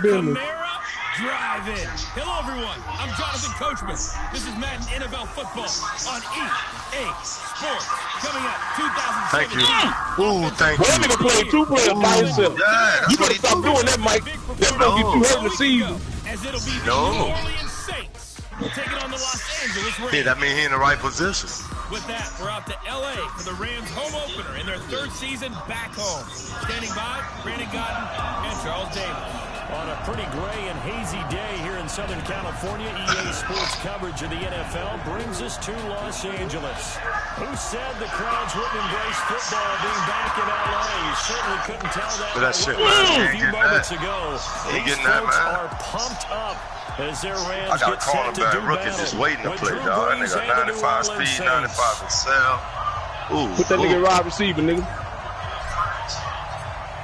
Business. Kamara drive-in. Hello, everyone. I'm Jonathan Coachman. This is Madden NFL Football on EA Sports. Coming up, 2017. Thank you. Ooh, thank you. That nigga played 2 players by himself. Yeah, You better stop doing that, Mike. That's gonna get you hurt in the season. As it'll be the New Orleans Saints taking on the Los Angeles Rams. Yeah, that means he in the right position. With that, we're out to LA for the Rams home opener in their 3rd season back home. Standing by, Brandon Gaudin and Charles Davis. On a pretty gray and hazy day here in Southern California, EA Sports coverage of the NFL brings us to Los Angeles. Who said the crowds wouldn't embrace football being back in LA? You certainly couldn't tell that, a few moments ago. These folks are pumped up as their Rams get set to do rookie battle. just waiting to play, dog. That nigga got 95 speed, 95 excel. Ooh, put that nigga wide receiver, nigga.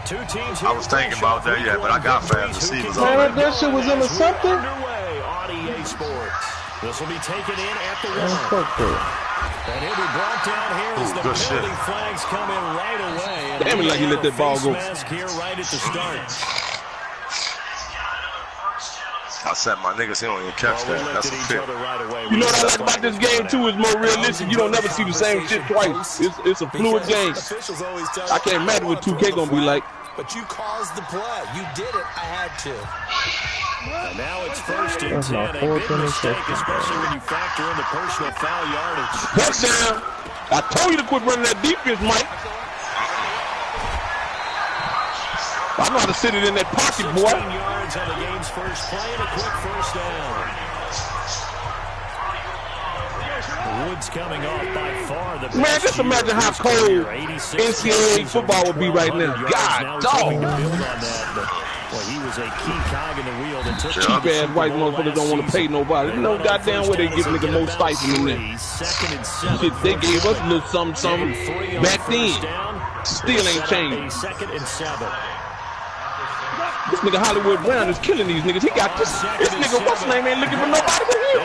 Two teams I was thinking about that, yeah, but I got fast receivers already. Man, that shit was in the something. Underway on EA Sports. This will be taken in at the 1. And he'll be brought down here as the penalty flags come in right away. Damn it, like he let that ball go. Mask here right at the start. I said my niggas, he don't even catch that. That's a fit. You know what I like about this game, too, is more realistic. You don't never see the same shit twice. It's a fluid game. I can't imagine what 2K gonna be like. But you caused the play. You did it. I had to. And now it's 1st and 10. A big mistake, especially when you factor in the personal foul yardage. Touchdown. I told you to quit running that defense, Mike. I know how to sit it in that pocket, boy. 16 yards on the game's first play and a quick 1st down. Woods coming off by far the best. Man, just imagine how cold NCAA football would be right now. God, dog. Well, he was a key cog in the wheel that took cheap-ass white motherfuckers don't want to pay nobody. You know goddamn where they give nigga more stipend than that. Shit, they gave us a little something back then. Still ain't changed. 2nd and 7. This nigga Hollywood Brown is killing these niggas. He got this nigga, what's his name, ain't looking for nobody but him.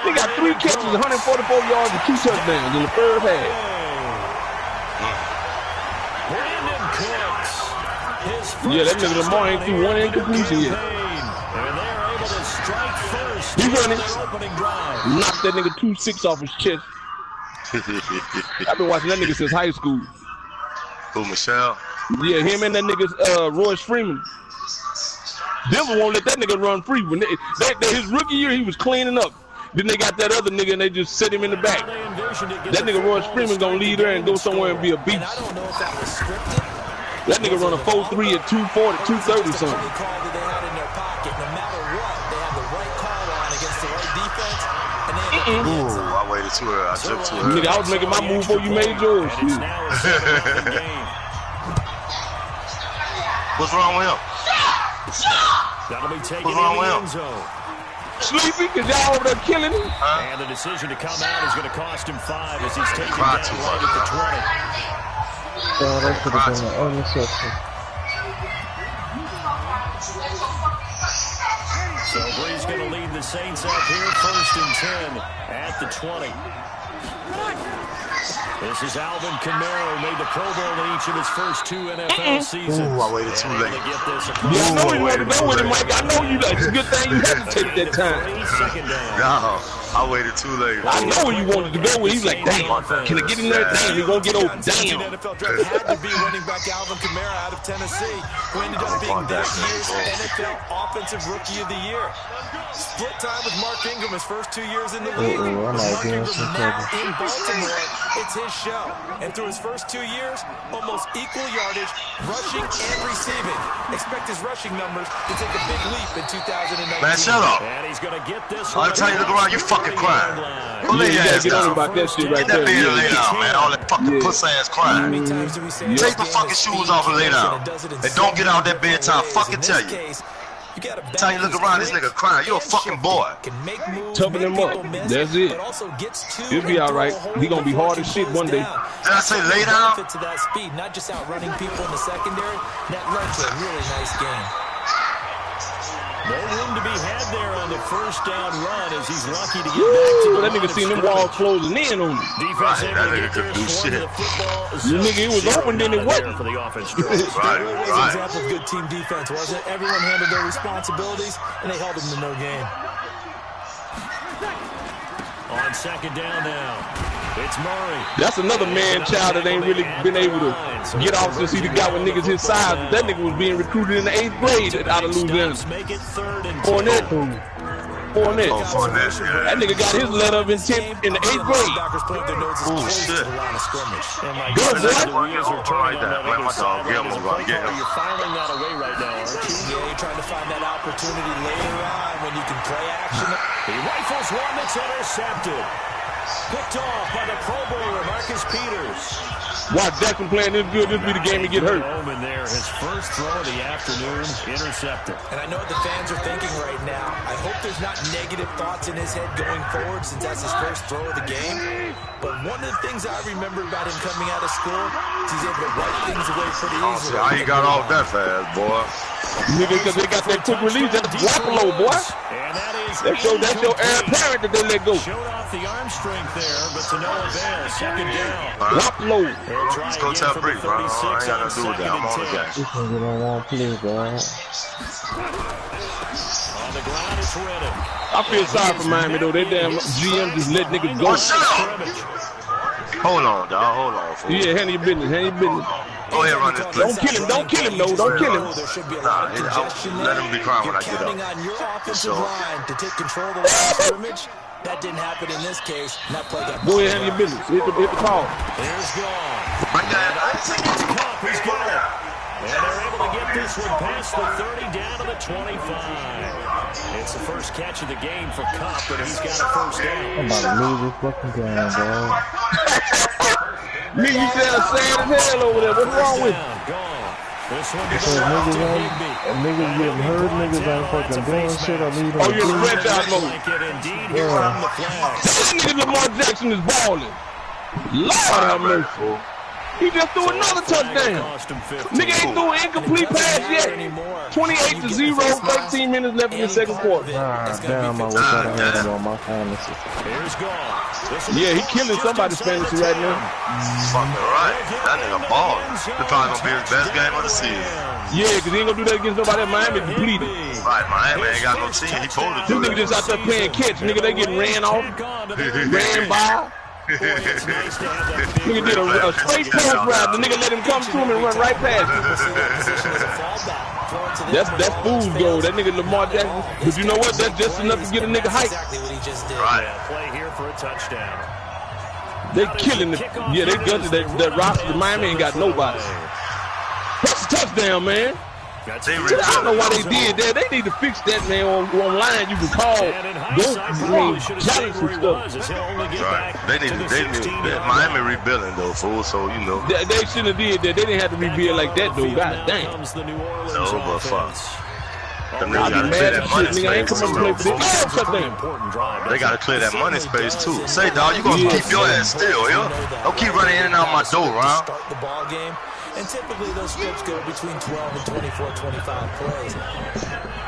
He got 3 catches, 144 yards, and 2 touchdowns in the 3rd half. Brandon Cooks. Yeah, that nigga Lamar ain't through 1 incompletion yet. And they're able to strike first. He running. Knock that nigga 2-6 off his chest. I've been watching that nigga since high school. Who, Michelle? Yeah, him and that nigga Royce Freeman. Denver won't let that nigga run free. When his rookie year, he was cleaning up. Then they got that other nigga and they just set him in the back. That nigga Royce Freeman gonna lead there and go somewhere and be a beast. That nigga run a 4.3 at 240, 230 something. Ooh, I waited too early. I jumped too early. Nigga, I was making my move before you made yours. What's wrong with him? That'll be taken What's wrong in the with end zone. Sleepy, because y'all over there killing him. And the decision to come out is going to cost him 5 as he's taken down right at the 20. That could have been the only section. So Bree's going to lead the Saints up here, 1st and 10 at the 20. This is Alvin Kamara, who made the Pro Bowl in each of his first 2 NFL seasons. Ooh, I waited too late. Yeah, I know you wanted to go with it, Mike. I know you. It's a good thing you hesitated that time. No, I waited too late. I know where you wanted to go with. He's like, damn, can I get in there? Damn, he won't get over. Damn. NFL draft had to be running back Alvin Kamara out of Tennessee, who ended up being that year's NFL Offensive Rookie of the Year. Split time with Mark Ingram his first 2 years in the league. Mark Ingram now in Baltimore. It's his show. And through his first 2 years, almost equal yardage, rushing and receiving. Expect his rushing numbers to take a big leap in 2019. Man, shut up. And he's going to get this I'll tell you, look around, you fucking crying. Go lay your ass down. About that shit right Get that there. man lay down, man. All that fucking puss ass crying. Take the fucking shoes off and lay down. And don't get out that bedtime. Fucking tell you. Tell you, look around, this nigga crying. You a fucking boy. Toughen him up. That's it. He'll be all right. He gonna be hard as shit one day. Did I say lay down? To that speed, not just outrunning people in the secondary. That led to a really nice game. No room to be had there on the first down run as he's lucky to get back to the that nigga seen them walls closing in on him. Defense Right, that nigga could do shit. You nigga, it was open, then it wasn't. For the offense. Right, It was an right. example of good team defense, wasn't it? Everyone handled their responsibilities, and they held them to no gain. On second down now, it's Murray. That's another man-child that ain't really been able to get off since he got with niggas his size. That nigga was being recruited in the 8th grade out of Louisiana. Make it 3rd and 10. Fournette. Fournette. Oh, Fournette, yeah. That nigga got his letter of intent in the 8th grade. Oh, shit. Good, boy. Right there. Man, my dog Gilmore gonna get him. You're filing that away right now, aren't you? Yeah, you're trying to find that opportunity later on when you can play action. He rifles one that's intercepted. Picked off by the Pro Bowler, Marcus Peters. Watch Jackson playing this good. This be the game he get hurt. Omen there, his first throw of the afternoon, intercepted. And I know what the fans are thinking right now. I hope there's not negative thoughts in his head going forward since that's his first throw of the game. But one of the things I remember about him coming out of school is he's able to wipe things away pretty easily. How you got off that fast, boy? Nigga, because they got that quick release. That's Wapalo, boy. And that is That's your heir apparent that they let go. showed off the arm strength there, but to no avail. Second down. Wapalo. Let's go tell Bree, bro. I ain't got nothing to do with that. I'm on the game. This nigga don't want to play, bro. On the ground, it's Reddick. I feel sorry for Miami, though. They damn GM just let niggas go. Oh, shut up! Hold on, dog. Hold on, fool. Yeah, handle your business. Handle your business. Go ahead, run this play. Don't kill him. Don't kill him, though. Don't kill him. There should be a lot of congestion there. Let him be crying when I You're get counting up. on your offensive So- line to take control of the line of scrimmage. That didn't happen in this case. And that play got Go ahead, handle your business. Hit the call. There's gone. Bring that. Cup, he's got it. And they're able to get this one past the 30 down to the 25. It's the first catch of the game for Cup, and he's got a first I'm down. about to lose this fucking game, bro. Nigga, you sound sad as hell over there. What's wrong with you? Gone. This one So goes out to niggas Higby. getting hurt, niggas ain't fucking doing shit. I need them. Oh, you're in the franchise mode. Blanket indeed here from the flag. This nigga Lamar Jackson is balling. Lord have mercy. He just threw another touchdown. Nigga ain't threw an incomplete pass yet. 28-0, 13 minutes left in the second quarter. Ah, damn, I wish I had him on my fantasy. Here's gone. Yeah, he killing somebody's fantasy right now. Fucking right. That nigga ball. This probably gonna be his best game of the season. Yeah, because he ain't gonna do that against nobody at Miami depleted. Right, Miami ain't got no team. He supposed to This do nigga just out there playing catch. Nigga, they getting ran off, ran by. Nigga did a straight post route. The nigga let him come to him and run right past him. That's fool's gold. That nigga Lamar Jackson. But you know what? That's just enough to get a nigga hype. Right. Play here for a touchdown. They killing it. Yeah, they gutted that roster. Miami ain't got nobody. That's a touchdown, man. I don't know why they did that. They need to fix that, man. Online, you can call, Giants and stuff. Right. They need Miami rebuilding though, fool. So you know. They shouldn't have did that. They didn't have to rebuild like that, though. God damn. No, but fuck. Them I'll niggas be gotta clear mad that as money shit, nigga. I ain't space coming to play for too. this. Oh, touchdown. They gotta clear that money space too. Say, dog, you gonna keep your ass still, yo. Don't keep running in and out my door, Ron. Start the ball game. And typically those scripts go between 12 and 24, 25 plays.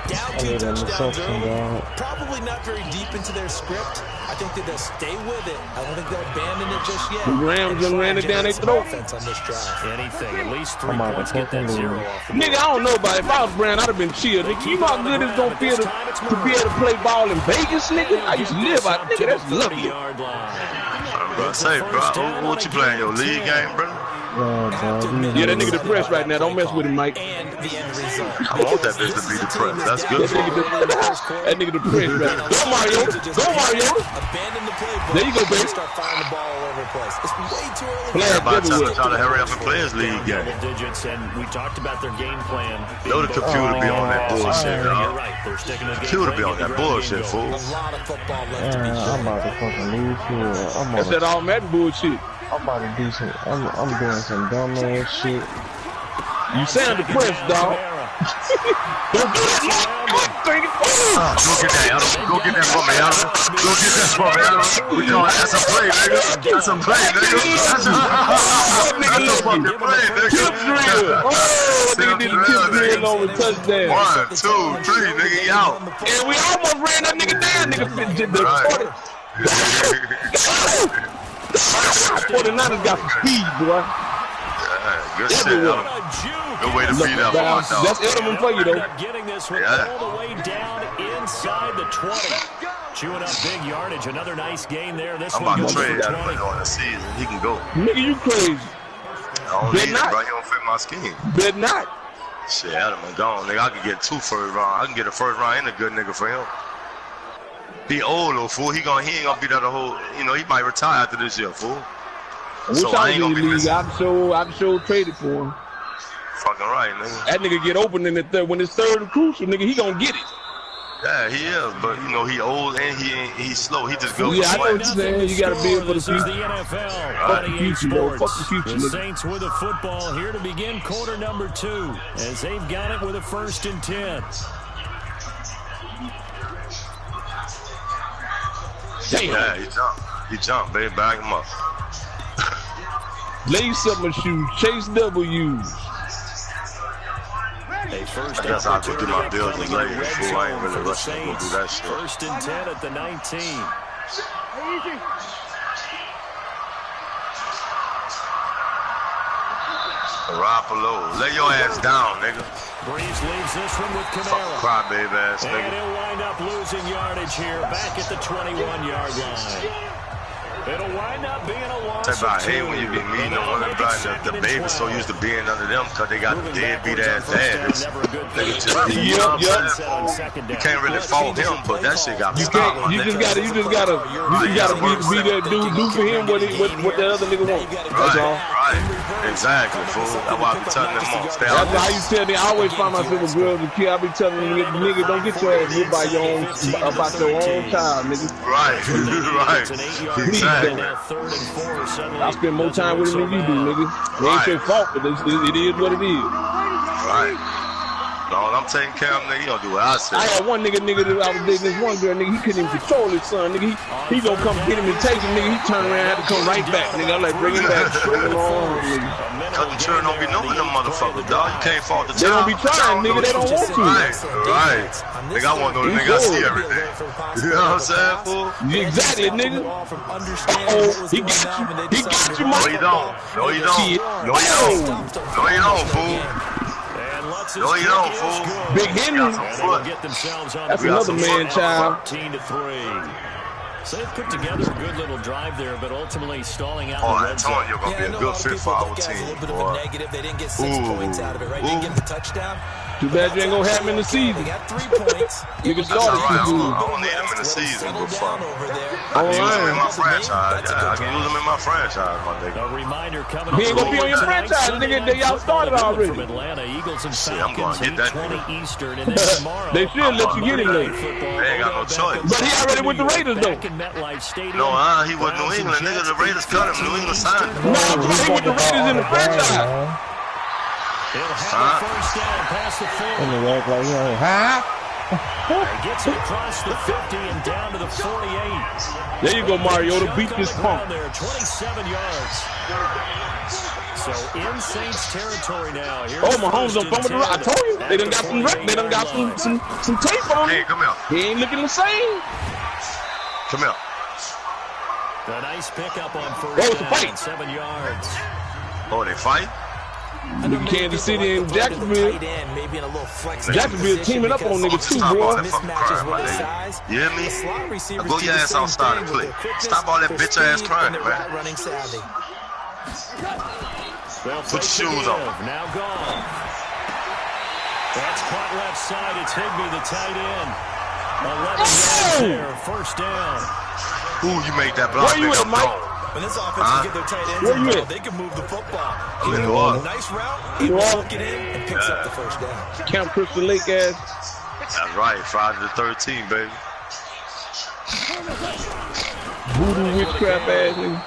Down 2 touchdowns early, probably not very deep into their script. I think that they'll stay with it. I don't think they'll abandon it just yet. The Rams done ran it down their throat. Offense on this drive. Anything, at least 3 I'm out points, of get that fucking 0 league. off. Nigga, I don't know about it. If I was Brown, I'd have been chill. Nigga, you know how good it's gonna feel to be able to play ball in Vegas, nigga? I used to live out. Nigga, that's lovely. Yard line. I'm gonna say, bro, what you playing your league game, bro? Yeah, that nigga depressed right now. Don't mess with him, Mike. And the end result. I want that bitch to be depressed. That's good for him. That nigga depressed right now. Go, Mariota. Go, Mariota. Abandon the playbook. There you go, baby. Start firing the ball all over the place. It's way too early. Flag Everybody everywhere. trying to hurry up and play his league game. Double digits, and we talked about their game plan. Know the computer be on that bullshit, You're dog. right. They're sticking to the Computer game be on plan, that getting bullshit, ready to fool. A lot of football left to be I'm about to fucking lose here. That's that automatic bullshit. I'm about to do some. I'm doing some dumb ass shit. You sound depressed, dog. Don't do that, Mike. string it. Go get that, Adam. Go get that from me, Adam. Go get that from me, Adam. We call it, that's a play, nigga. That's a play, nigga. That's a fucking play, nigga. Tip drill. Oh, nigga did a tip drill on the touchdown. 1, 2, 3, nigga, he out. And we almost ran that nigga down, nigga. Right. 49ers got some speed, boy. Yeah, good shit, Adam. Good way to beat up on my dog. That's Edelman for you, though. Getting this one all the way down inside the 20. Chewing up big yardage. Another nice gain there. This I'm one about to goes trade for Edelman 20. on the season. He can go. Nigga, you crazy. I don't need it, bro. He don't fit my scheme. Bet not. Shit, Edelman gone, nigga. I could get 2 first round. I can get a first round and a good nigga for him. He old, though, fool. He ain't gonna be there the whole. You know, he might retire after this year, fool. So I ain't gonna be league. I can show traded for him. Fucking right, nigga. That nigga get open in the third when it's third and crucial, nigga. He gonna get it. Yeah, he is, but you know he old and he's slow. He just goes. Yeah, I know what you're saying. You gotta be able for the This is future. the NFL. Fuck the future, bro. Fuck the future, The nigga. Saints with a football here to begin quarter number 2, as they've got it with a 1st and 10. Damn. Yeah, he jumped, baby. Back him up. Lace up my shoes. Chase W's. A first I guess I'll go do my opportunity bills coming later, in the fool. red I ain't zone really for the rushing to go do Saints. that shit. 1st and 10 at the 19. Garoppolo, lay your ass down, nigga. Breeze leaves this one with Fucking Kamara. crybaby ass And nigga. he'll wind up losing yardage here back at the 21-yard line. It'll wind up being a loss Talk about of hate 2. when you be meeting on one of them guys. The baby's so used to being under them because they got deadbeat ass dads. Nigga just be, you know what I'm saying? You can't really fault him, but that shit got to stop. You just gotta be that dude. Do for him what the other nigga want. That's all. Right. Exactly, fool. That's why I be telling them all. Stay out That's how you tell me. I always find myself with girls and kids. I be telling them, nigga, don't get your ass whipped by your own child, nigga. Right. Right. Exactly. I spend more time with him than you do, nigga. It ain't your fault, but it is what it is. Right. No, I'm taking care of him, nigga. He gonna do what I say. I had one nigga that I was dating, this one girl, nigga, he couldn't even control his son, nigga. He gonna come get him and take him, nigga. He turn around and had to come right back, nigga. I'm like, bring him back. Bring him on, nigga. Cause the children don't be knowing them motherfuckers, dog. You can't fault the They child. don't be trying, nigga. They don't want to. Right. Nigga, I want to know the nigga I see every day. You know what I'm saying, fool? Exactly, nigga. He got you, No, Mike. you don't. No, you don't. No, you don't. No, you don't, fool. No, you don't, fool. Big Henry. That's another man child. 13-3. So they've put together a good little drive there, but ultimately stalling out. Oh, I told you you're going to be a good fit for our team, boy. They didn't get 6 points out of it, right? They didn't get the touchdown. Too bad you ain't gonna have him in the season. They got 3 points. Nigga That's started all right. too good. I don't need him in the season, but fuck. Oh, I can use him in man. my franchise. Yeah, I can use him in my franchise, my nigga. A reminder coming He ain't gonna be on your tonight, franchise, nigga. They y'all started already. From Atlanta, Eagles and Shit, I'm Falcons, gonna get that 8:20 nigga. Eastern, and then tomorrow. They should let you get him there. They ain't got no choice. But he already with the Raiders, though. Back in MetLife Stadium. No, he was New England, nigga. The Raiders cut him. New England signed him. No, he with the Raiders in the franchise. He'll have the first down past the 40. And they act like, huh? He gets it across the 50 and down to the 48. There you go, Mariota. Beat this punk. There, 27 yards. So in Saints territory now. Here's Oh, Mahomes first done fumbled the rock. I told you. They done got they done got some tape on Hey, him. come here. He ain't looking the same. Come here. A nice pickup on Oh, first it's a down, fight. 7 yards. Oh, they fight? Kansas City and Jacksonville. Jacksonville teaming up on niggas too, Stop all boy. that fucking crying, my nigga. You hear me? Now go your ass outside and play. Stop all that bitch ass crying, man. Put your shoes on. Now gone. That's caught left side. It's Higbee, the tight end. 11 yards there. First down. Ooh, you make that block, Where you nigga. at, Mike? When this offense get their tight ends Where you involved, at? they can move the football. I'm in He New runs a Orleans. nice route, he New will Orleans. hook it in and picks up the first down. Camp Crystal Lake ass. That's right, Friday the 13th, baby. Voodoo witchcraft ass nigga.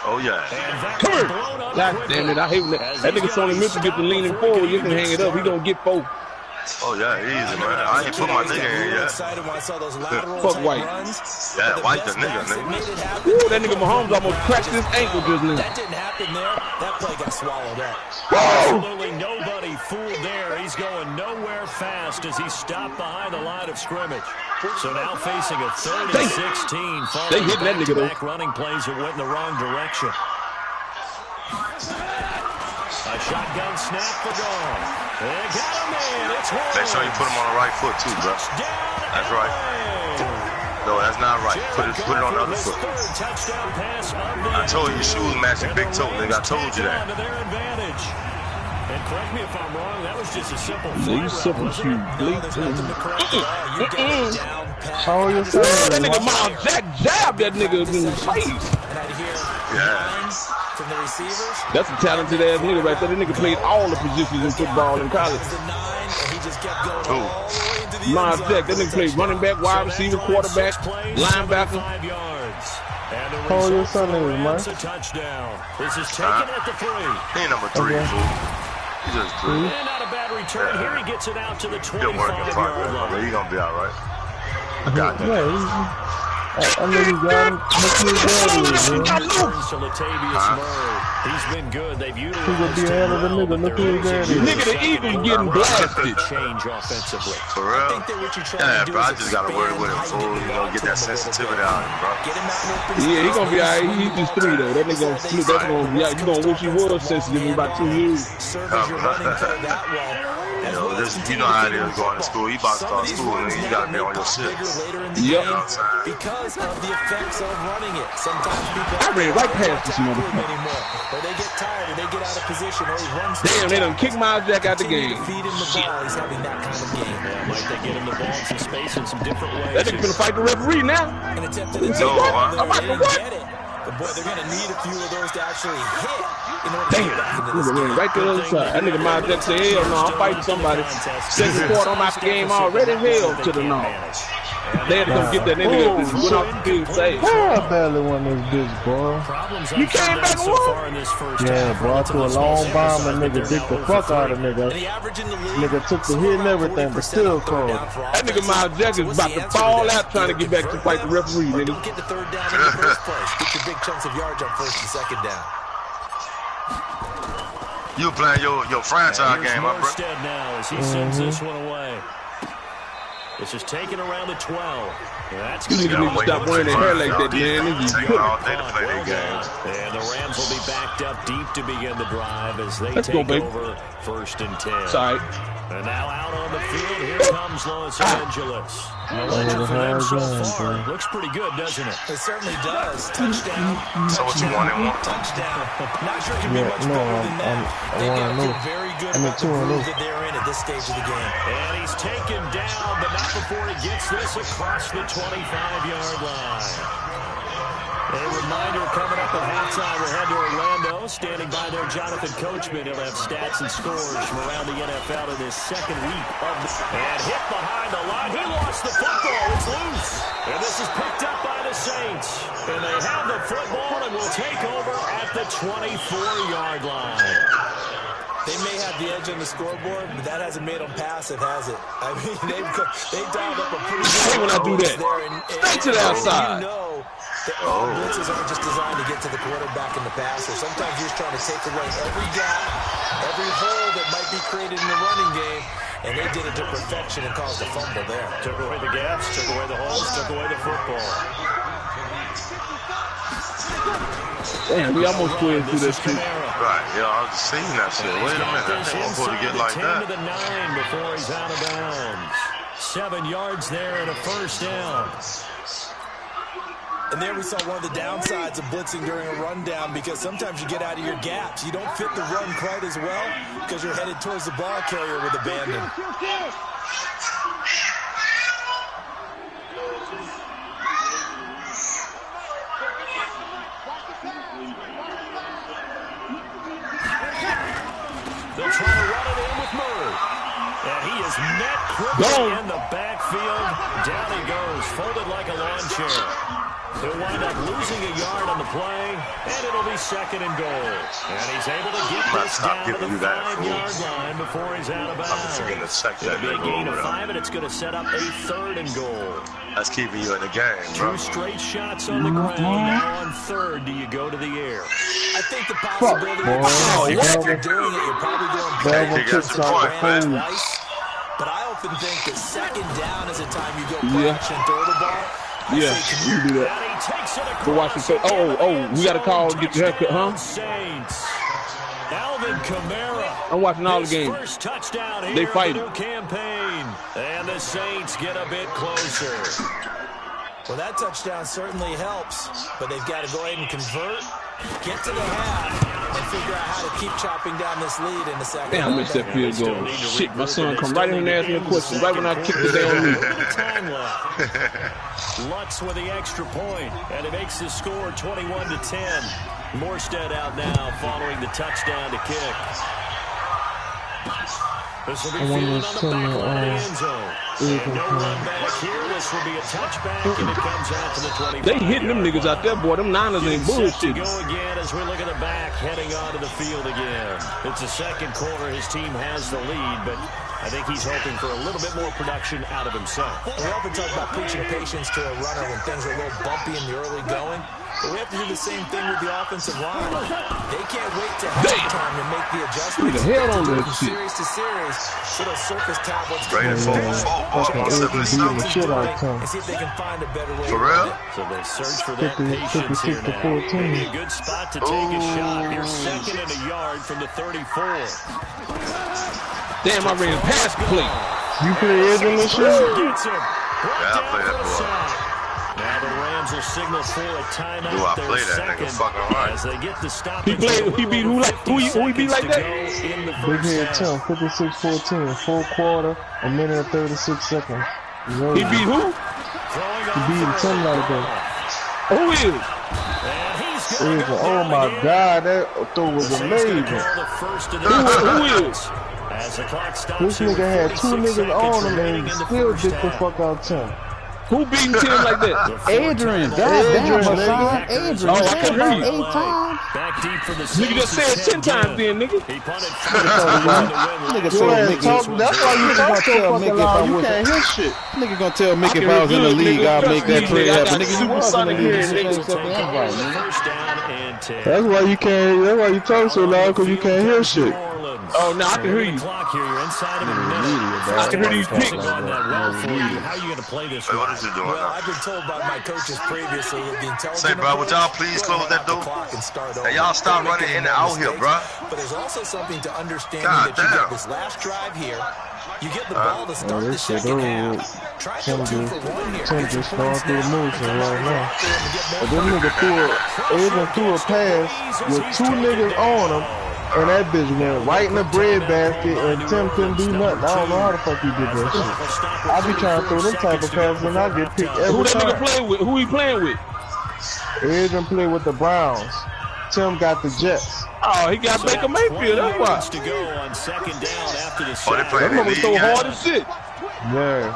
Oh, yeah. Come here. God damn it. I hate when that nigga Sonny Mitchell get to leaning forward. You can hang it up. He gonna get 4. Oh, yeah, easy, man. I ain't put my nigga in yet. Fuck White. Yeah, White the nigga. Ooh, that nigga Mahomes almost cracked his ankle just now. That didn't happen there. That play got swallowed up. Absolutely nobody fooled there. He's going nowhere fast as he stopped behind the line of scrimmage. So now facing a 3rd and 16. They hitting that nigga though. Back running plays that went in the wrong direction. A shotgun snap for goal. They got him in. It's Horn. Make sure you put him on the right foot too, bro. That's right. No, that's not right. Put it on the other foot. I told you your shoes matching big toe, nigga. I told you that. And correct me if I'm wrong, that was just a simple These simple shoes, bleep. How are you saying? That nigga Miles Jack jabbed that nigga in the face. Yeah. From the receivers. That's a talented ass nigga right there. That nigga played all the positions in football in college. Miles Jack, that nigga played running back, wide receiver, quarterback, linebacker. How old your son is, man? This is taken at the 3. He ain't number 3, fool. He's just 3. And not a bad return. Here he gets it out to the 25-yard line. He's gonna be all right. Got that. Yeah, I know you got him. He's been good. They've utilized He's gonna be ahead of the nigga. Look who he's at. Nigga, the Eagles getting blasted. Change offensively. For real? Yeah, bro, I just gotta worry with him, fool. You know, get that sensitivity out of him, bro. Yeah, he gonna be all right. He's just 3 though. That nigga gonna slip. That's gonna be out. You gonna wish he was sensitive in about 2 years. You know how it is going to school. You about to start school and you gotta be on your shit. Yep. Because of the effects of running it. Sometimes people I ran right past this motherfucker. or they get tired or they get out of position or he runs. Damn, they done kicked Miles Jack out the game. Feed him the ball. He's having that kind of game. Might they get him the ball in some space in some different ways? That nigga finna fight the referee now. An attempt to I'm about to what? get it. But boy, they're gonna need a few of those to actually hit in order to Damn, get back into nigga this ran right to the other side. That nigga Miles Jack said, hell no, I'm fighting somebody. Second quarter, I'm out the game already. Hell to the no. They had to come get that nigga that just went off the field safe. I barely won this bitch, boy. You came back and won? Yeah, bro, I threw a long bomb and nigga dick the fuck out of nigga. Nigga took the hit and everything, but still cold. That nigga Miles Jack is about to fall out trying to get back to fight the referee, nigga. Don't get the 3rd down in the first place. Get your big chunks of yards on 1st and 2nd down. You playing your franchise game, my bro. Now as he sends this one away. This is taken around the 12. That's You niggas need to stop wearing their hair like that, man. This is Taking all day to play their game. And the Rams will be backed up deep to begin the drive as they Let's take go, baby. over 1st and 10. Sorry. And now out on the field, here comes Los Angeles. No legend for them so far. Looks pretty good, doesn't it? It certainly does. Touchdown. So what you want and want? Touchdown. Not sure it can be Yeah, much no, better than that. They got to feel very good I'm about at the 2-0. move that they're in at this stage of the game. And he's taken down, but not before he gets this across the 25-yard line. A reminder coming up at halftime, we'll head to Orlando. Standing by there, Jonathan Coachman. He'll have stats and scores from around the NFL in his 2nd week of the... And hit behind the line. He lost the football. It's loose. And this is picked up by the Saints. And they have the football and will take over at the 24-yard line. They may have the edge on the scoreboard, but that hasn't made them passive, has it? I mean, they've dialed up a pretty good... Hey, when I do that. Straight to the outside. You know that all blitzes aren't just designed to get to the quarterback and the passer. Sometimes you're just trying to take away every gap, every hole that might be created in the running game, and they did it to perfection and caused a fumble there. Took away the gaps, took away the holes, took away the football. Damn, we almost played through this shit. Right, yeah, I was just seeing that shit. Wait a minute, that ain't supposed to get like 10 that. to the 9 before he's out of bounds. 7 yards there and a 1st down. And there we saw one of the downsides of blitzing during a rundown, because sometimes you get out of your gaps. You don't fit the run quite as well because you're headed towards the ball carrier with abandon. They'll try to run it in with Murray. And he is met quickly in the backfield. backfield. Down he goes, folded like a lawn chair. He'll wind up losing a yard on the play, and it'll be 2nd and goal. And he's able to get this down to the 5-yard line before he's out of bounds. It'll be a gain of 5, and it's going to set up a 3rd and goal. That's keeping you in the game, bro. 2 straight shots on the ground. Now on 3rd, do you go to the air? I think the possibility of you're doing it, you're probably doing better. But I often think that 2nd down is a time you go punch and throw the ball. Yeah, you do that. Go watch the film. Oh, we got a call to get your haircut, huh? Saints. Alvin Kamara. I'm watching all the games. First touchdown here they fight. In the new campaign. And the Saints get a bit closer. Well, that touchdown certainly helps, but they've got to go ahead and convert, get to the half, and figure out how to keep chopping down this lead in the second. Damn, I missed that field goal. Shit, my son come right in and ask me a question right when I kick the damn lead. Time left. Lutz with the extra point, and it makes the score 21-10. Morstead out now following the touchdown to kick. This will be fielded on the back line of the end zone. And no run back here. This will be a touchback, and it comes out to the 25. They hitting them niggas out there, boy. Them Niners ain't bullshit. Go again as we look at the back, heading onto the field again. It's the 2nd quarter. His team has the lead, but I think he's hoping for a little bit more production out of himself. We often talk about preaching patience to a runner when things are a little bumpy in the early going. But we have to do the same thing with the offensive line. They can't wait to halftime to make the adjustments. The hell on that shit. Series to series, so they'll surface tablets. Ready for and see if they can find a better way. For real? So they search for that patience here now. Maybe a good spot to take a shot. Here's 2nd and a yard from the 34. Damn, I ran past play. You play Edge this shit? Yeah, I play that boy. Now the Rams will signal for a timeout. Do I play that nigga fucking right? As they get the stop. He beat who he beat like that? Big Head Tim, 56-14, 4th quarter, 1 minute and 36 seconds. He beat who? He beat Tim like that. Who is? Oh my God, that throw was amazing. Who is? This nigga had 2 niggas on him and still dick the fuck out Tim. Who beating Tim like that? Adrian, goddamn, Hassan. Adrian, oh, I can hear you. 8 times. Nigga just said 10 times then, nigga. Nigga told Mickey. That's why you talk so fucking loud. You can't hear shit. Nigga gonna tell Mickey if I was in the league, I'll make that trade happen. Nigga, you was in the league. That's why you can't. That's why you talk so loud, because you can't hear shit. Oh, no, I can hear you. I can hear these picks. How are you going to play this? Hey, what is he doing now? I've been told by my coaches previously that the intelligence. Say, bro, would y'all please close that door? Hey, y'all stop running in and out here, bro. But there's also something to understanding that you get this last drive here. You get the ball to start the second half. Try to go 2 for 1 here. Tim just going through the motion right now. But this nigga threw a pass with 2 niggas on him. And that bitch went right in the bread basket, and Tim couldn't do nothing. I don't know how the fuck he did that shit. I be trying to throw them type of passes, and I get picked every time. Who that nigga playing with? Who he playing with? Adrian play with the Browns. Tim got the Jets. Oh, he got Baker Mayfield. That's why. To go on 2nd down after the oh, they play that nigga so hard as shit. Yeah.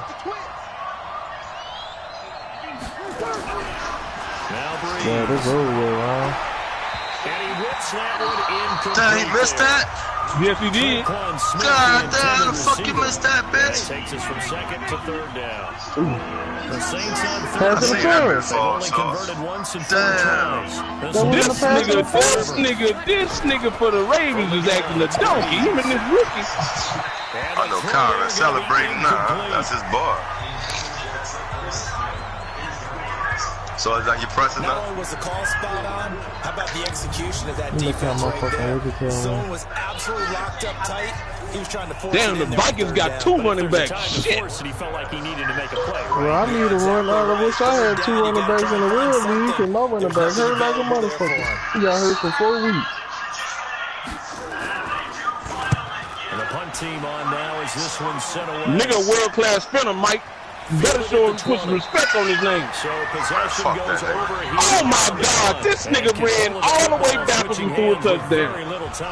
Yeah, this over with, man. Damn, he missed that? Yes, he did. God damn, the fuck you missed that, bitch? Takes us from 2nd to 3rd down. The Saints on pass third. interference. They've only converted once and 4 times. This nigga for the Ravens is acting a donkey. Even this rookie. I know Kyron celebrating now. That's his boy. So is that your pressing now? Not only was the call spot on, how about the execution of that defense right there? Zone was absolutely locked up tight. He was trying to force damn, the Vikings got 2 running backs. Shit. He felt like he needed to make a play. Well, I need a run. I wish I had 2 running backs in the real league, and my running back hurt like a motherfucker. He got hurt for 4 weeks. And the punt team on now as this one sent away. Nigga, world-class spinner, Mike. better show him, put some respect on his name. So possession goes over here. Oh my God, this nigga ran all the way backwards and threw a touchdown.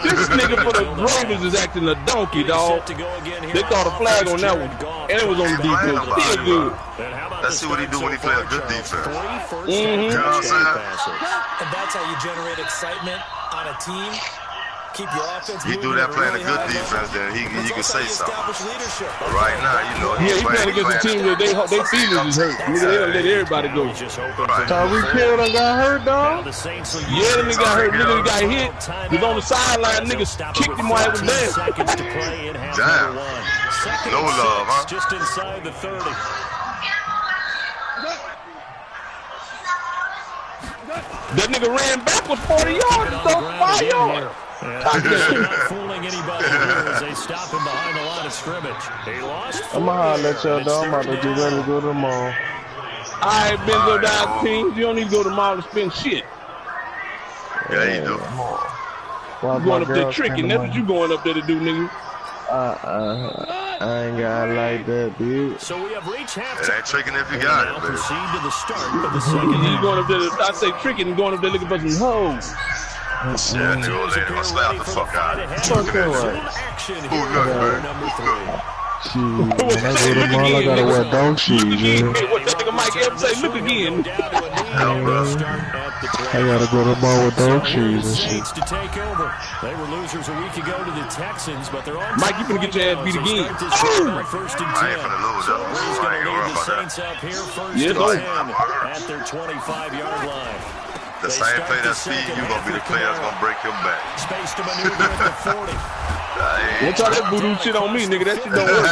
This nigga for the Ravens is acting a donkey, dog. They caught a flag on that one, and it was on the defense. Still good. Let's see what he do when he play a good defense. Mm-hmm. You know what I'm saying? And that's how you generate excitement on a team. Keep your offense He do that playing a good defense, then he can say something. But right now, you know, he playing against a team that they feelings is hurt. Nigga, they don't let everybody go. Tyreek Hill done got hurt, dog. Yeah, the nigga got hurt. Nigga got hit. He's on the sideline. Niggas kicked him while he was there. Damn. No love, huh? Just inside the 30. That nigga ran backwards 40 yards, so 5 yards. Not fooling anybody here as they stop him behind the line of scrimmage. He lost. I'm gonna holler at y'all, dog. I'm about to get ready to go to the mall. I ain't been so down teams. You don't need to go to the mall to spend shit. Yeah, you do. You going up there tricking. That's what you going up there to do, nigga. I ain't got like that, dude. So we have reached halftime. It ain't tricking if you got it, baby. Proceed to the start of the second You half. going up there to, I say tricking and going up there looking for some hoes. Yeah, nigga, old lady gonna slap the fuck out of Fuck that it. Who nothing, man? Shit, when I go to the mall, I gotta wear dog shoes, man. What that nigga Mike Evans say, look again. I gotta go to the mall with dog shoes and shit. To take over. They were losers a week ago to the Texans, but they're on. Mike, you finna get your ass beat again. First and 10. I ain't finna lose that. He's I gonna ain't gonna lead worry the about Saints that. up here first Yes, and sir. 10 at their 25-yard line. The same play that speed, you gonna be the player that's gonna break your back. Space to maneuver at the 40. Don't try that voodoo shit on me, nigga. That shit don't work.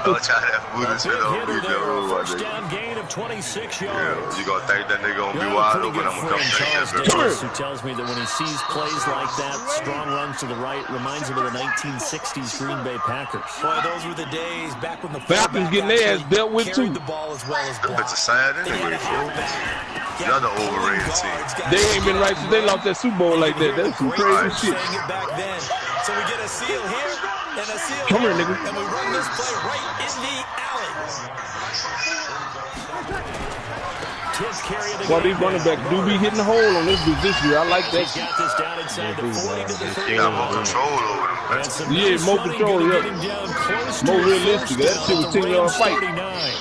Don't try that voodoo shit on me, though, my First nigga. down gain of 26 Yeah, yards. you gonna think that nigga gonna be wide open, I'm gonna come take that bitch. Davis, who tells me that when he sees plays like that, strong runs to the right, reminds him of the 1960s Green Bay Packers. Boy, those were the days back when the Falcons getting their ass dealt with too. the ball as well as Them blocked. bitches sad anyway, fool. Another overrated team. They ain't been right since they lost that Super Bowl like that. That's some crazy shit. Saying it back then. So we get a seal here and a seal Come here, here, nigga. and we run this play right in the alley. 10th carry of the Well, game. these running backs do be hitting the hole on this year. I like that He's shit. got this down inside the 40 to the 30. You got more control over them, man. And some Yeah, nice more running, control, gonna yeah. get him down close More to his realistic. first That shit was down, 10-yard range fight. 39.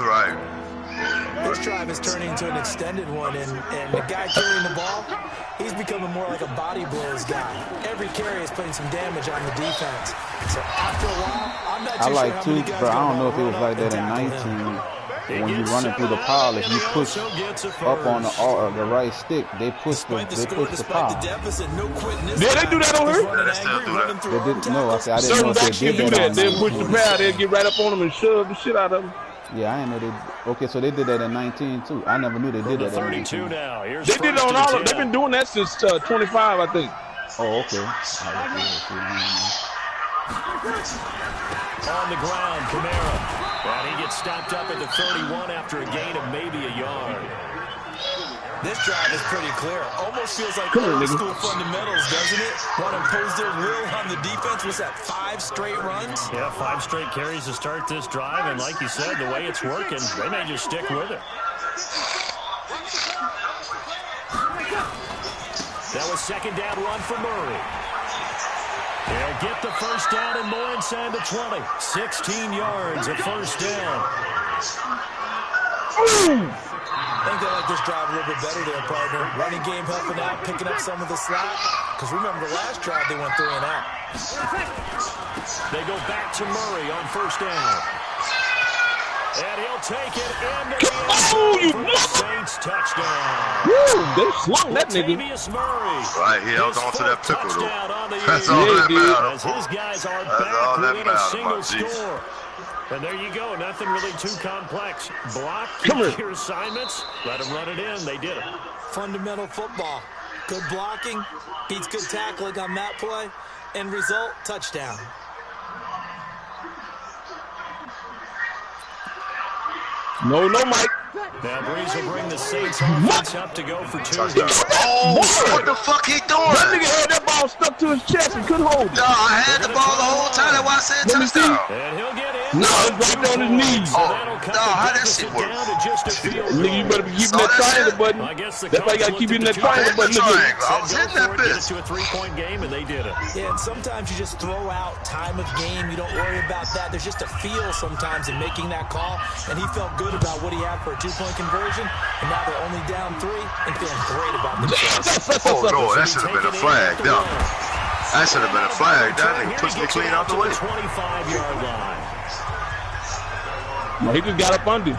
Right. This drive is turning into an extended one, and the guy carrying the ball, he's becoming more like a body blows guy. Every carry is putting some damage on the defense. So after a while, I'm not too I sure like how too, many guys but I gonna don't know if it was run like up that in and tackle him. 19. When you running through the pile, if you push up on the right stick, they push the pile. Yeah, they do that on her. They still do that. They didn't know. I said I didn't know Certain if they backs can did do that. that. They'll push the pad. They'll get right up on them and shove the shit out of them. Yeah, I didn't know they. Okay, so they did that in 19 too. I never knew they did that in 32 19. now. Here's They did it first on and all of 10. They've been doing that since 25, I think. Oh, okay. On the ground, Kamara. And he gets stopped up at the 31 after a gain of maybe a yard. This drive is pretty clear. Almost feels like Come here, old nigga. school fundamentals, doesn't it? Want to impose their will on the defense. Was that 5 straight runs? Yeah, 5 straight carries to start this drive, and like you said, the way it's working, they may just stick with it. That was second down run for Murray. They'll get the first down and more inside the 20. 16 yards, a first down. I think they like this drive a little bit better there, partner. Running game helping out, picking up some of the slack. Because remember, the last drive they went 3 and out. They go back to Murray on first down. And he'll take it into the end Oh, you zone for the Saints touchdown. Woo, they slung that nigga. Latavius Murray. Right, he held His on to that fourth pickle, though. touchdown on the That's year. all Yeah, that he did. matters, As fool. his guys are That's back all that within a matters, single my G. score. And there you go. Nothing really too complex. Block Come here. your assignments. Let them run it in. They did it. Fundamental football. Good blocking, beats good tackling on that play. End result, touchdown. No, Mike. Now Breeze will bring the Saints offense up to go for 2 here. Oh, what the fuck he That doing? nigga had that ball stuck to his chest and couldn't hold it. No, I had the ball the whole time. That's why I said Let me see. touchdown. And he'll get in. No, it's right on his knees. Oh, no, how that shit work? Nigga, you better be keeping that triangle button. That's why you gotta keep hitting that triangle button. I was hitting that bitch. To a 3-point game, and they did it. Yeah, and sometimes you just throw out time of game. You don't worry about that. There's just a feel sometimes in making that call, and he felt good about what he had for a 2-point conversion, and now they're only down 3 and feeling great about themselves. Oh, no, that should have been a flag. No. That should have been a flag. That nigga pushed me clean out the way. 25-yard line. He just got up under.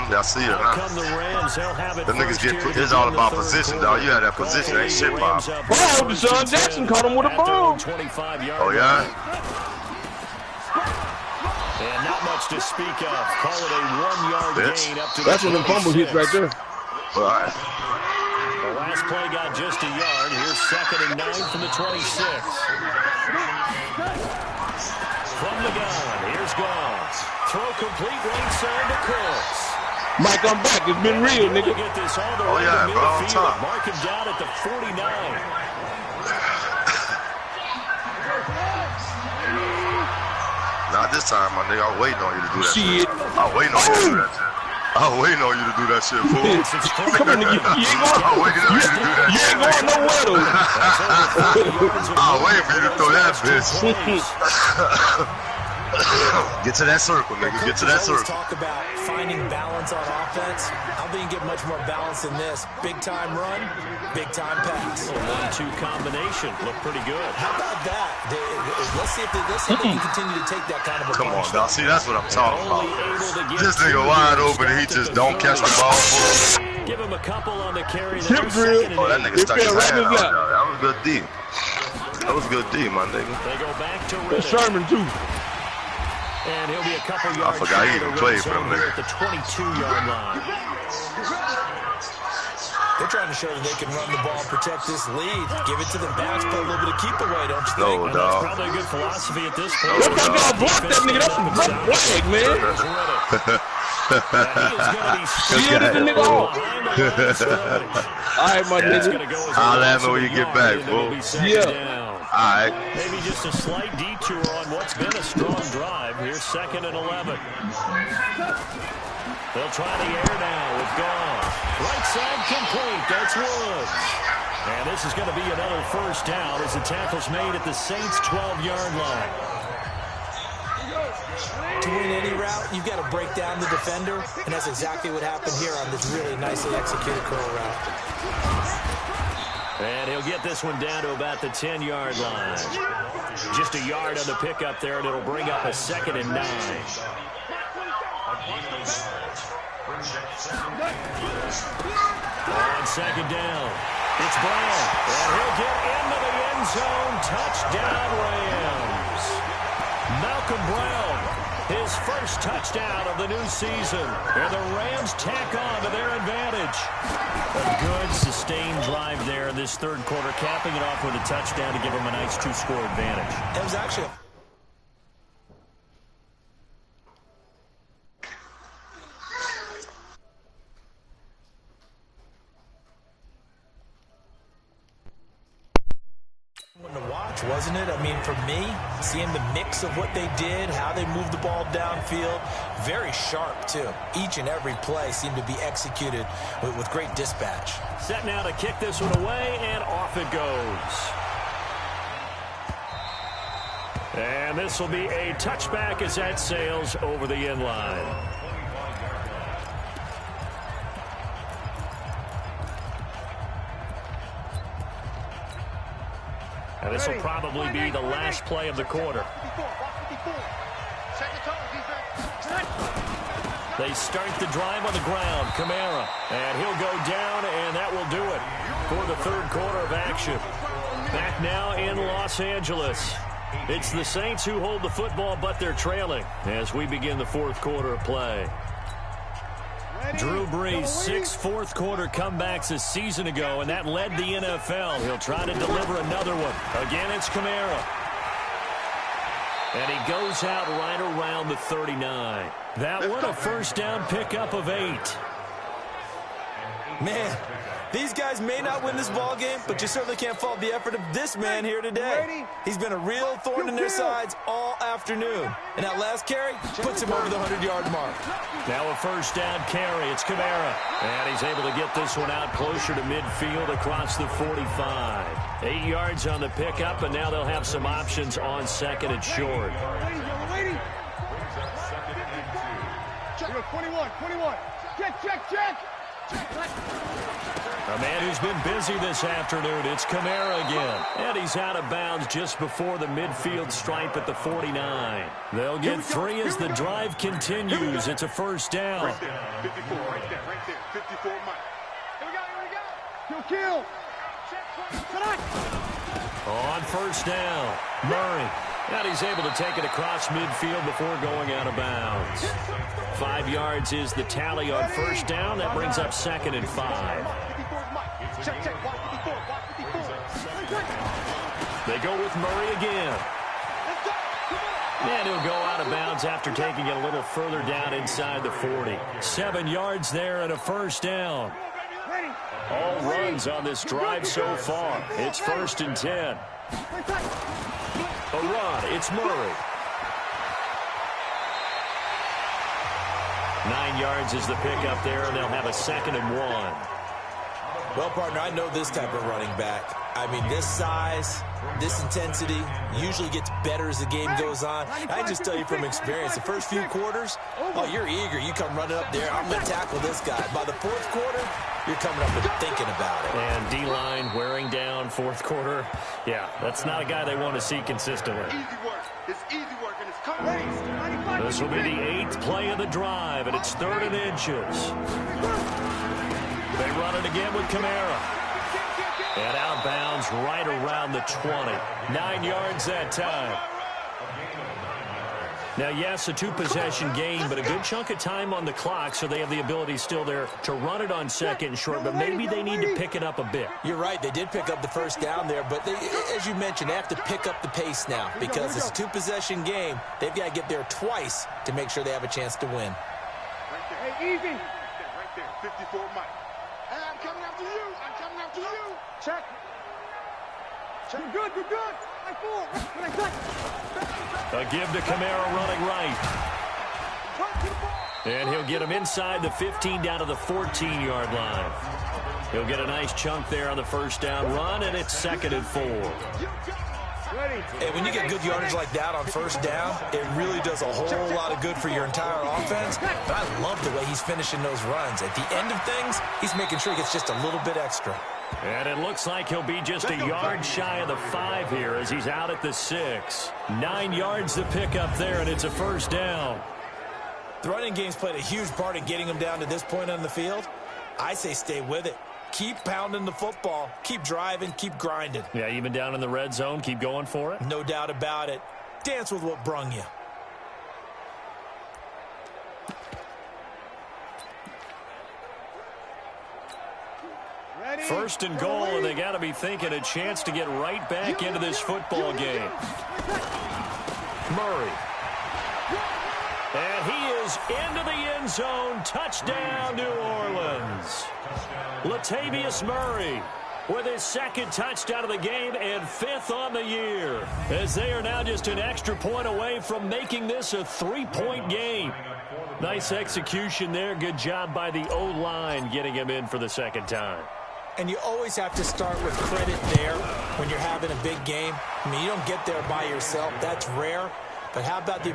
Y'all see it, huh? Come the Rams, they'll have it. Them niggas it's all about position, dog. You had that position, ain't shit, Bob. Oh, Deshaun Jackson caught him with a ball. Oh, yeah? And not much to speak of. Call it a 1-yard gain up to That's when the fumble hits right there. All right. The last play got just a yard. Here's 2nd and 9 from the 26. From the gun, here's Goff. Throw complete right side to Cooks. Mike, I'm back. It's been real, nigga. Get this all the Oh, way yeah, to bro, on midfield. top. Mark him down at the 49. Not this time, my nigga. I was waiting on you to do that Shit. I was waiting on you to do that shit. I was waiting on you to do that shit, fool. Come on, nigga. You ain't going. I was waiting on you to do that You shit. ain't going nowhere, though. I was waiting for you to throw that bitch. Get to that circle, nigga. Get to that circle. Talk about finding balance on offense. I don't think you get much more balance than this. Big time run, big time pass. A 1-2 combination. Looked pretty good. How about that? Let's see if they can continue to take that kind of a Come on, punch. dog. See, that's what I'm talking about. This nigga wide open and he just don't catch the ball for him. Give him a couple on the carry. Hip drill. Oh, that nigga stuck his right hand in his out. lap. That was good D. That was good D, my nigga. They go back to That's Riddick. Sherman, too. And he'll be a couple yards. I forgot he even played for them here niggas. at the 22-yard line. They're trying to show that they can run the ball, protect this lead, give it to the backs, play a little bit of keep away, don't you think? No, That's dog. probably a good philosophy at this point. That's why y'all blocked that nigga. That's some rough flag, man. Shield the nigga off. All right, my nigga. I'll let me when you get back, fool. Yeah. All right. Maybe just a slight detour on what's been a strong drive. Here's 2nd and 11. They'll try the air now with Goff. Right side complete. That's Woods. And this is going to be another first down as the tackle's made at the Saints' 12-yard line. To win any route, you've got to break down the defender, and that's exactly what happened here on this really nicely executed curl route. And he'll get this one down to about the 10-yard line. Just a yard on the pickup there, and it'll bring up a 2nd and 9. On 2nd down, it's Brown. And he'll get into the end zone. Touchdown, Rams. Malcolm Brown, his first touchdown of the new season. And the Rams tack on to their advantage. A good, sustained drive there in this third quarter, capping it off with a touchdown to give them a nice 2-score advantage. It was actually to watch, wasn't it? I mean, for me, seeing the mix of what they did, how they moved the ball downfield, very sharp, too. Each and every play seemed to be executed with great dispatch. Set now to kick this one away, and off it goes. And this will be a touchback as that sails over the end line. And this will probably be the last play of the quarter. They start the drive on the ground. Kamara. And he'll go down, and that will do it for the third quarter of action. Back now in Los Angeles. It's the Saints who hold the football, but they're trailing as we begin the fourth quarter of play. Drew Brees, 6 fourth-quarter comebacks a season ago, and that led the NFL. He'll try to deliver another one. Again, it's Kamara. And he goes out right around the 39. That one a first down pickup of 8. Man, These guys may not win this ball game, but you certainly can't fault the effort of this man here today. He's been a real thorn in their sides all afternoon. And that last carry puts him over the 100-yard mark. Now a first down carry. It's Kamara. And he's able to get this one out closer to midfield across the 45. 8 yards on the pickup, and now they'll have some options on second and short. 21. Check. A man who's been busy this afternoon. It's Kamara again. And he's out of bounds just before the midfield stripe at the 49. They'll get 3 as the drive continues. It's a first down. Right there. 54 right there. 54 Mike. Here we go. Kill. On first down, Murray. And he's able to take it across midfield before going out of bounds. 5 yards is the tally on first down. That brings up second and 5. They go with Murray again. And he'll go out of bounds after taking it a little further down inside the 40. 7 yards there and a first down. All runs on this drive so far. It's first and 10. A run. It's Murray. 9 yards is the pickup there, and they'll have a second and 1. Well, partner, I know this type of running back. I mean, this size, this intensity usually gets better as the game goes on. I can just tell you from experience, the first few quarters, oh, you're eager. You come running up there, I'm going to tackle this guy. By the fourth quarter, you're coming up and thinking about it. And D-line wearing down fourth quarter. Yeah, that's not a guy they want to see consistently. It's easy work, and it's coming. This will be the 8th play of the drive, and it's 3rd and inches. They run it again with Kamara. And out of bounds right around the 20. 9 yards that time. Now, yes, a 2-possession game, but a good chunk of time on the clock, so they have the ability still there to run it on second and short, but maybe they need to pick it up a bit. You're right. They did pick up the first down there, but they, as you mentioned, they have to pick up the pace now because it's a 2-possession game. They've got to get there twice to make sure they have a chance to win. Hey, easy. Right there. 54 Mike. Hey, I'm coming after you. Check. You're good. A give to Kamara running right. And he'll get him inside the 15 down to the 14-yard line. He'll get a nice chunk there on the first down run, and it's 2nd and 4. Hey, when you get good yardage like that on first down, it really does a whole lot of good for your entire offense. But I love the way he's finishing those runs. At the end of things, he's making sure he gets just a little bit extra. And it looks like he'll be just a yard shy of the 5 here as he's out at the 6. 9 yards to pick up there, and it's a first down. The running game's played a huge part in getting him down to this point on the field. I say stay with it. Keep pounding the football. Keep driving. Keep grinding. Yeah, even down in the red zone, keep going for it. No doubt about it. Dance with what brung you. First and goal, and they got to be thinking a chance to get right back into this football game. Murray. And he is into the end zone. Touchdown, New Orleans. Latavius Murray with his 2nd touchdown of the game and 5th on the year, as they are now just an extra point away from making this a 3-point game. Nice execution there. Good job by the O-line getting him in for the 2nd time. And you always have to start with credit there when you're having a big game. I mean, you don't get there by yourself. That's rare. But how about the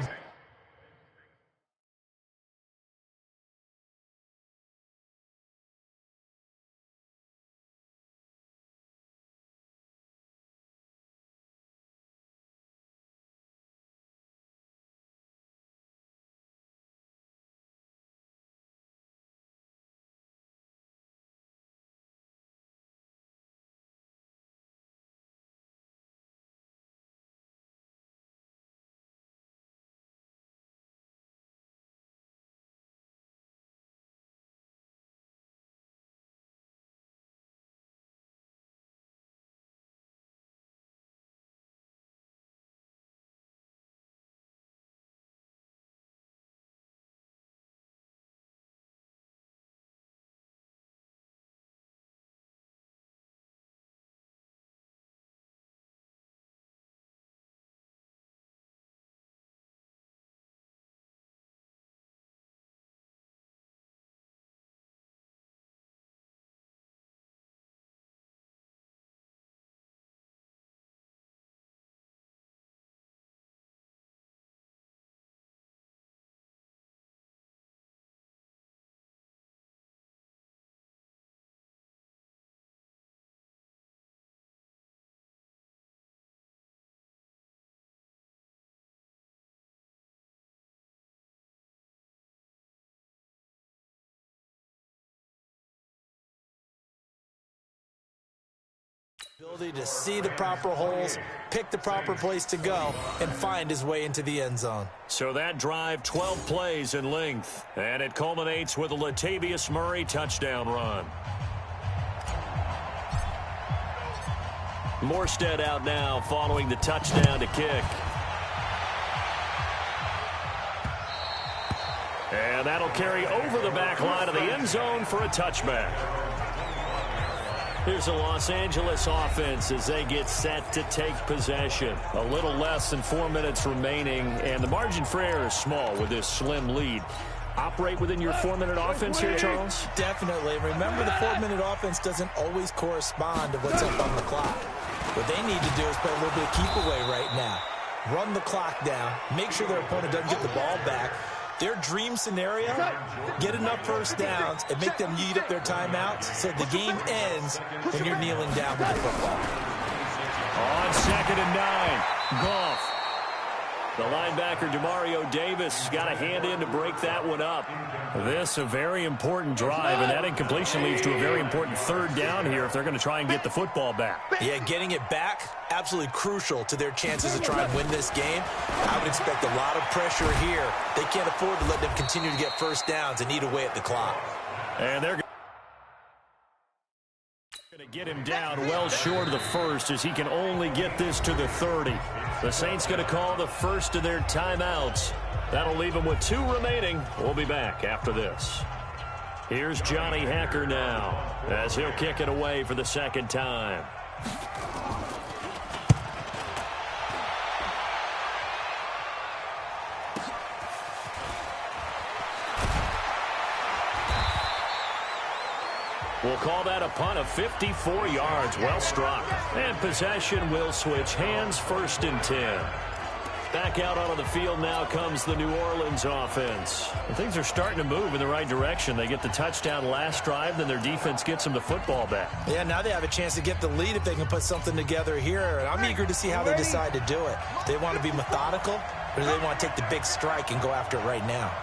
Ability to see the proper holes, pick the proper place to go, and find his way into the end zone. So that drive, 12 plays in length, and it culminates with a Latavius Murray touchdown run. Morstead out now following the touchdown to kick. And that'll carry over the back line of the end zone for a touchback. Here's the Los Angeles offense as they get set to take possession. A little less than 4 minutes remaining, and the margin for error is small with this slim lead. Operate within your 4-minute offense here, Charles? Definitely. Remember, the 4-minute offense doesn't always correspond to what's up on the clock. What they need to do is play a little bit of keep away right now. Run the clock down, make sure their opponent doesn't get the ball back. Their dream scenario, get enough first downs and make them eat up their timeouts so the game ends when you're kneeling down with the football. On 2nd and 9, Goff. The linebacker, Demario Davis, got a hand in to break that one up. This a very important drive, and that incompletion leads to a very important 3rd down here if they're going to try and get the football back. Yeah, getting it back, absolutely crucial to their chances to try and win this game. I would expect a lot of pressure here. They can't afford to let them continue to get first downs and eat away at the clock. And they're going to get him down well short of the first as he can only get this to the 30. The Saints going to call the first of their timeouts. That'll leave them with 2 remaining. We'll be back after this. Here's Johnny Hekker now as he'll kick it away for the 2nd time. We'll call that a punt of 54 yards. Well struck. And possession will switch hands, 1st and 10. Back out onto the field now comes the New Orleans offense. And things are starting to move in the right direction. They get the touchdown last drive, then their defense gets them the football back. Yeah, now they have a chance to get the lead if they can put something together here. And I'm eager to see how they decide to do it. Do they want to be methodical, or do they want to take the big strike and go after it right now?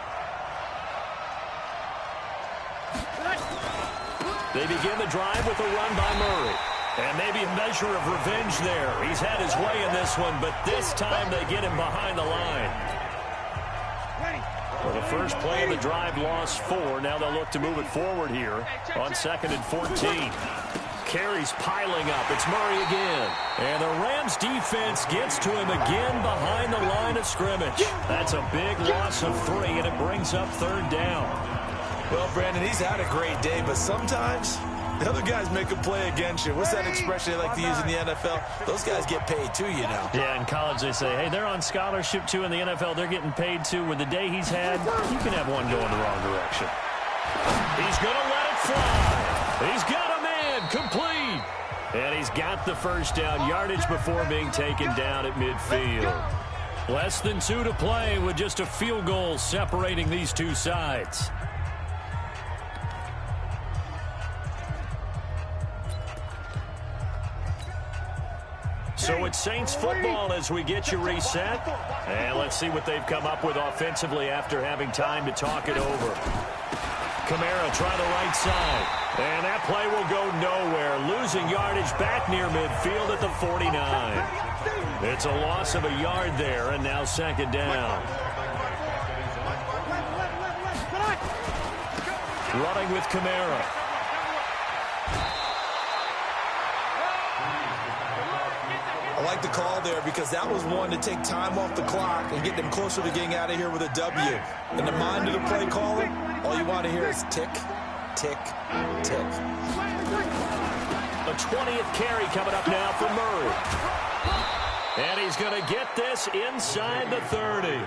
They begin the drive with a run by Murray. And maybe a measure of revenge there. He's had his way in this one, but this time they get him behind the line. Well, the first play of the drive lost 4. Now they'll look to move it forward here on 2nd and 14. Carries piling up. It's Murray again. And the Rams defense gets to him again behind the line of scrimmage. That's a big loss of 3, and it brings up 3rd down. Well, Brandon, he's had a great day, but sometimes the other guys make a play against you. What's that expression they like to use in the NFL? Those guys get paid too, you know. Yeah, in college they say, hey, they're on scholarship too. In the NFL, they're getting paid too. With the day he's had, you can have one go in the wrong direction. He's going to let it fly. He's got a man complete. And he's got the first down, yardage before being taken down at midfield. Less than 2 to play with just a field goal separating these two sides. So it's Saints football as we get you reset. And let's see what they've come up with offensively after having time to talk it over. Kamara try the right side. And that play will go nowhere. Losing yardage back near midfield at the 49. It's a loss of a yard there, and now 2nd down. Running with Kamara. I like the call there because that was one to take time off the clock and get them closer to getting out of here with a W. In the mind of the play caller, all you want to hear is tick, tick, tick. A 20th carry coming up now for Murray. And he's going to get this inside the 30.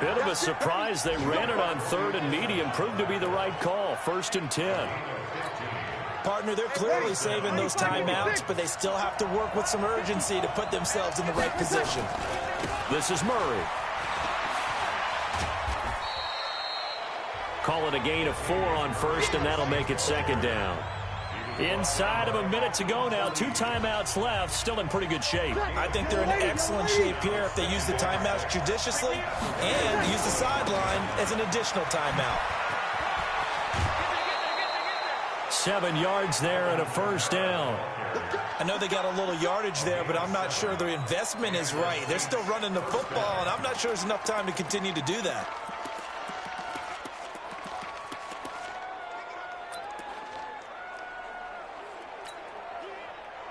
Bit of a surprise. They ran it on 3rd and medium. Proved to be the right call. 1st and 10. Partner, they're clearly saving those timeouts, but they still have to work with some urgency to put themselves in the right position. This is Murray. Call it a gain of 4 on 1st, and that'll make it 2nd down. Inside of a minute to go now. 2 timeouts left. Still in pretty good shape. I think they're in excellent shape here if they use the timeouts judiciously and use the sideline as an additional timeout. 7 yards there and a first down. I know they got a little yardage there, but I'm not sure their investment is right. They're still running the football, and I'm not sure there's enough time to continue to do that.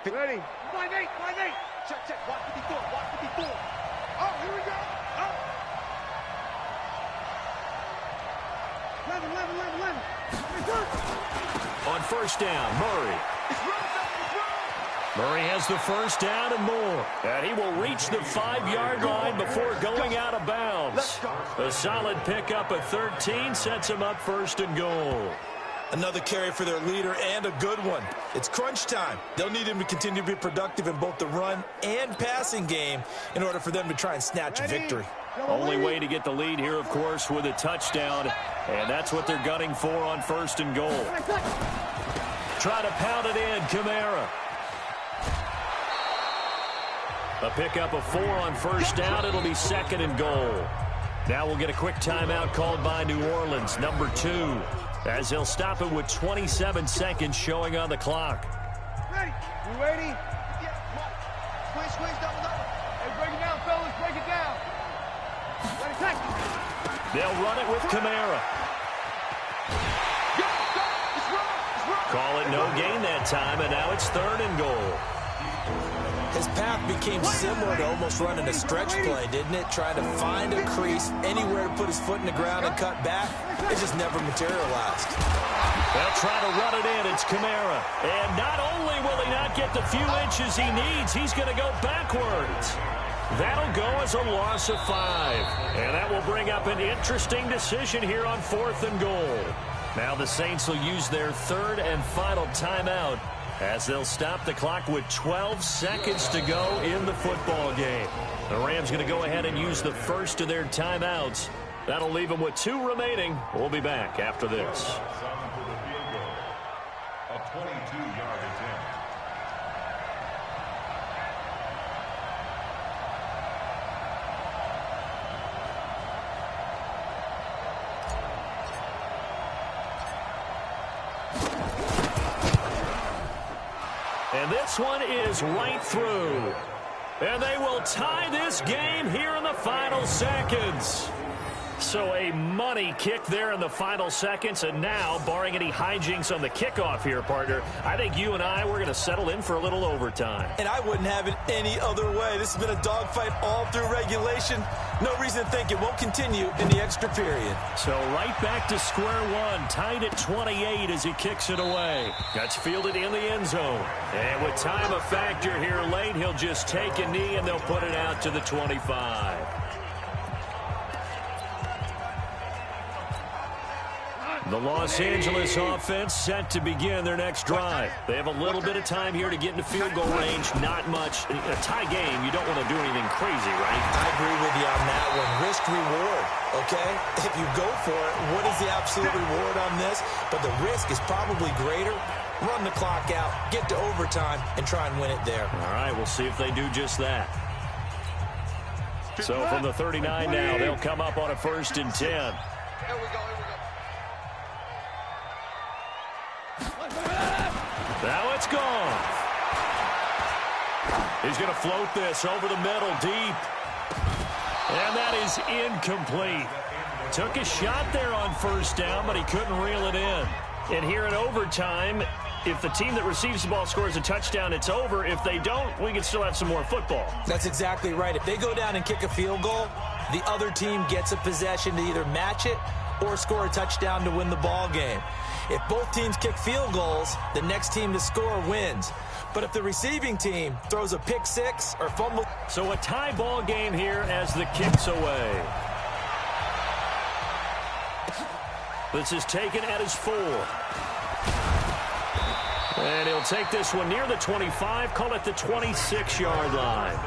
Ready. 5-8, 5-8. Check. Watch 54. Oh, here we go. Oh. 11. On first down, Murray. Murray has the first down and more. And he will reach the 5-yard line before going out of bounds. A solid pickup of 13 sets him up first and goal. Another carry for their leader and a good one. It's crunch time. They'll need him to continue to be productive in both the run and passing game in order for them to try and snatch a victory. Only way to get the lead here, of course, with a touchdown. And that's what they're gunning for on first and goal. Try to pound it in, Kamara. A pickup of 4 on first down. It'll be second and goal. Now we'll get a quick timeout called by New Orleans, number 2. As he'll stop it with 27 seconds showing on the clock. Ready. You ready? Yeah, come on. Squeeze, double. Hey, break it down, fellas. Break it down. Ready, take. They'll run it with Kamara. Call it no gain that time, and now it's third and goal. His path became similar to almost running a stretch play, didn't it? Trying to find a crease, anywhere to put his foot in the ground and cut back. It just never materialized. They'll try to run it in. It's Kamara. And not only will he not get the few inches he needs, he's going to go backwards. That'll go as a loss of 5. And that will bring up an interesting decision here on fourth and goal. Now the Saints will use their third and final timeout as they'll stop the clock with 12 seconds to go in the football game. The Rams going to go ahead and use the first of their timeouts. That'll leave them with 2 remaining. We'll be back after this. A 22-yard attempt. And this one is right through. And they will tie this game here in the final seconds. So a money kick there in the final seconds. And now, barring any hijinks on the kickoff here, partner, I think you and I, we're going to settle in for a little overtime. And I wouldn't have it any other way. This has been a dogfight all through regulation. No reason to think it won't continue in the extra period. So right back to square one, tied at 28 as he kicks it away. That's fielded in the end zone. And with time a factor here late, he'll just take a knee and they'll put it out to the 25. The Los Angeles offense set to begin their next drive. They have a little bit of time here to get into field goal range. Not much. A tie game, you don't want to do anything crazy, right? I agree with you on that one. Risk-reward, okay? If you go for it, what is the absolute reward on this? But the risk is probably greater. Run the clock out, get to overtime, and try and win it there. All right, we'll see if they do just that. So from the 39 now, they'll come up on a 1st and 10. Here we go. Now it's gone. He's going to float this over the middle deep. And that is incomplete. Took a shot there on first down, but he couldn't reel it in. And here in overtime, if the team that receives the ball scores a touchdown, it's over. If they don't, we can still have some more football. That's exactly right. If they go down and kick a field goal, the other team gets a possession to either match it or score a touchdown to win the ball game. If both teams kick field goals, the next team to score wins. But if the receiving team throws a pick six or fumble... So a tie ball game here as the kick's away. This is taken at his 4. And he'll take this one near the 25, call it the 26-yard line.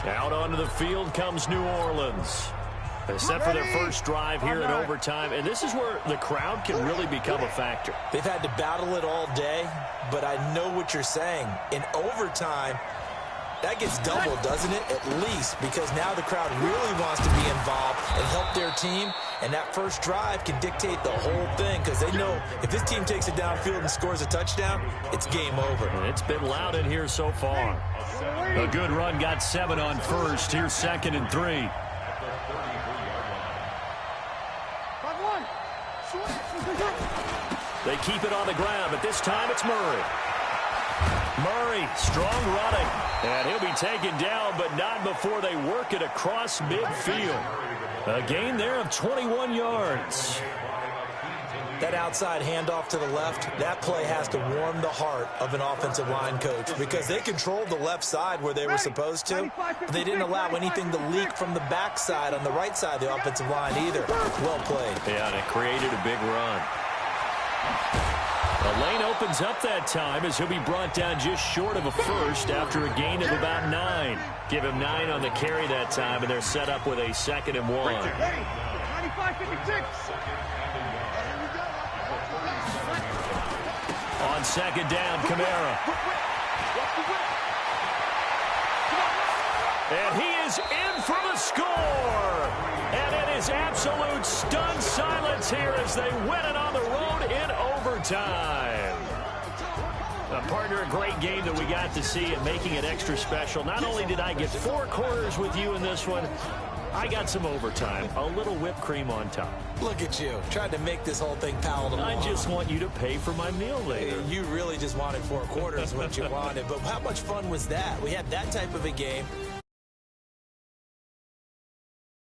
Out onto the field comes New Orleans. Set for their first drive here in overtime. And this is where the crowd can really become a factor. They've had to battle it all day, but I know what you're saying. In overtime, that gets doubled, doesn't it? At least, because now the crowd really wants to be involved and help their team, and that first drive can dictate the whole thing because they know if this team takes it downfield and scores a touchdown, it's game over. It's been loud in here so far. A good run got 7 on first. Here's 2nd and 3. They keep it on the ground, but this time it's Murray. Murray, strong running. And he'll be taken down, but not before they work it across midfield. A gain there of 21 yards. That outside handoff to the left, that play has to warm the heart of an offensive line coach because they controlled the left side where they were supposed to, but they didn't allow anything to leak from the backside on the right side of the offensive line either. Well played. Yeah, and it created a big run. The lane opens up that time as he'll be brought down just short of a first after a gain of about 9. Give him 9 on the carry that time, and they're set up with a 2nd and 1. 95-56. On 2nd down, Kamara. And he is in for the score. And it is absolute stunned silence here as they win it on the road in overtime. Partner, a great game that we got to see and making it extra special. Not only did I get 4 quarters with you in this one, I got some overtime, a little whipped cream on top. Look at you, tried to make this whole thing palatable. I just want you to pay for my meal later. You really just wanted 4 quarters what you wanted, but how much fun was that? We had that type of a game.